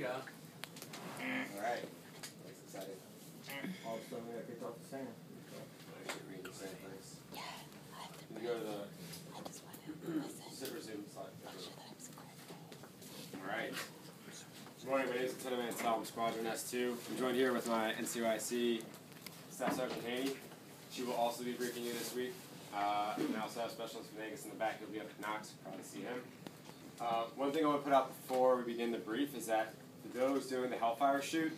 go. Alright. That's exciting. All of a sudden we got kicked off the center. I should read the same things. Yeah, I have to. You go to the I just want to listen. sit resume slide. Make sure that I'm square. Alright. Good morning, my name is Lieutenant Mantel. I'm Squadron S2. I'm joined here with my NCOIC Staff Sergeant Haney. She will also be briefing you this week. And I also have Specialist Venegas in the back. He'll be up at Knox. You'll probably see him. One thing I want to put out before we begin the brief is that for those doing the Hellfire shoot,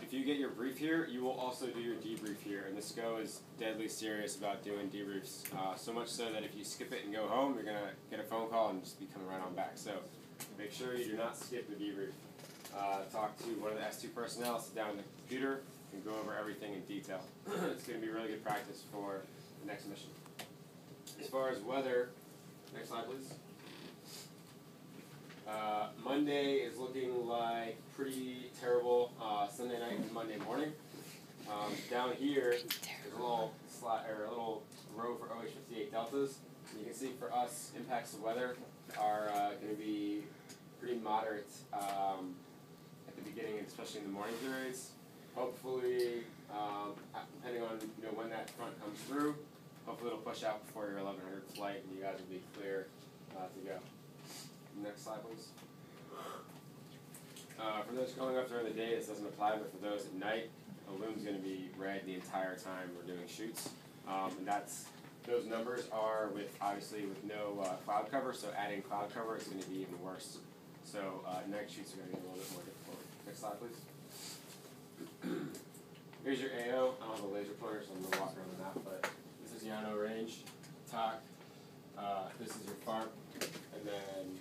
if you get your brief here, you will also do your debrief here. And this SCO is deadly serious about doing debriefs. So much so that if you skip it and go home, you're going to get a phone call and just be coming right on back. So make sure you do not skip the debrief. Talk to one of the S2 personnel, sit down on the computer, and go over everything in detail. It's going to be really good practice for the next mission. As far as weather, next slide please. Monday is looking like pretty terrible Sunday night and Monday morning. Down here, there's a little row for OH-58 deltas. And you can see for us, impacts of weather are going to be pretty moderate at the beginning, and especially in the morning periods. Hopefully, depending on when that front comes through, hopefully it'll push out before your 1100 flight, and you guys will be clear to go. Next slide, please. For those coming up during the day, this doesn't apply, but for those at night, the loom's going to be red the entire time we're doing shoots, and those numbers are obviously with no cloud cover. So adding cloud cover is going to be even worse. So night shoots are going to be a little bit more difficult. Next slide, please. Here's your AO. I don't have a laser pointer, so I'm going to walk around the map, but this is Yano range, TOC. This is your FARP, and then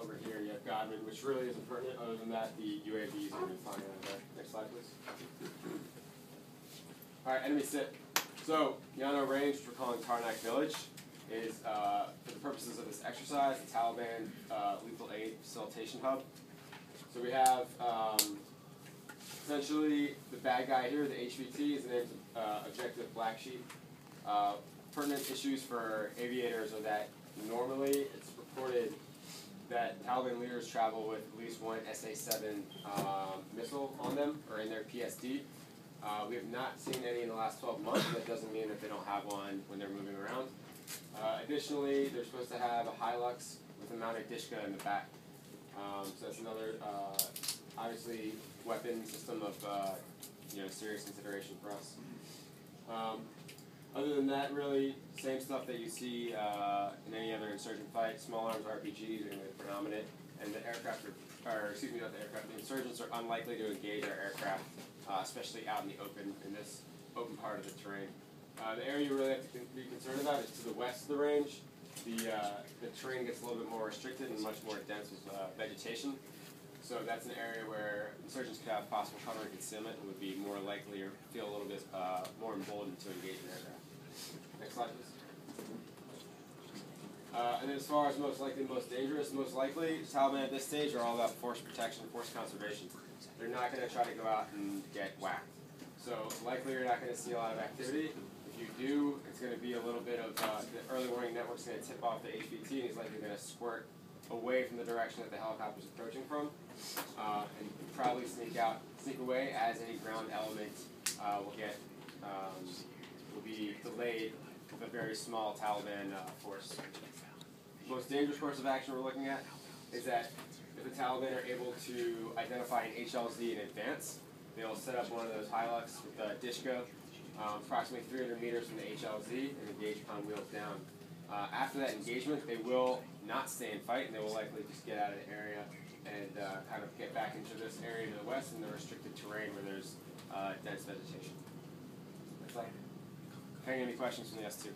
over here you have Godwin, which really isn't pertinent. Other than that, the UAVs are going to be flying out of there. Next slide, please. All right, enemy sit. So Yano range, which we're calling Tarnak Village, is for the purposes of this exercise, the Taliban lethal aid facilitation hub. So we have essentially the bad guy here, the HVT, is the name Objective Black Sheep. Pertinent issues for aviators are that normally it's reported that Taliban leaders travel with at least one SA-7 missile on them, or in their PSD. We have not seen any in the last 12 months. That doesn't mean that they don't have one when they're moving around. Additionally, they're supposed to have a Hilux with a mounted Dishka in the back. So that's another, obviously, weapon system of serious consideration for us. Other than that, really, same stuff that you see in any other insurgent fight. Small arms RPGs are going to be predominant, and the aircraft the insurgents are unlikely to engage our aircraft, especially out in the open, in this open part of the terrain. The area you really have to be concerned about is to the west of the range. The terrain gets a little bit more restricted and much more dense with vegetation. So that's an area where insurgents could have possible cover and concealment and would be more likely or feel a little bit more emboldened to engage an aircraft. Next slide, please. And then as far as most likely, most dangerous, most likely, Taliban at this stage are all about force protection, force conservation. They're not going to try to go out and get whacked. So likely you're not going to see a lot of activity. If you do, it's going to be a little bit of the early warning network's going to tip off the HVT, and he's likely going to squirt away from the direction that the helicopter's approaching from, and probably sneak away as any ground element will be delayed with a very small Taliban force. The most dangerous course of action we're looking at is that if the Taliban are able to identify an HLZ in advance, they'll set up one of those Hilux with a Dishka approximately 300 meters from the HLZ and engage upon wheels down. After that engagement, they will not stay and fight, and they will likely just get out of the area and kind of get back into this area to the west in the restricted terrain where there's dense vegetation. Next slide. Any questions from the S2?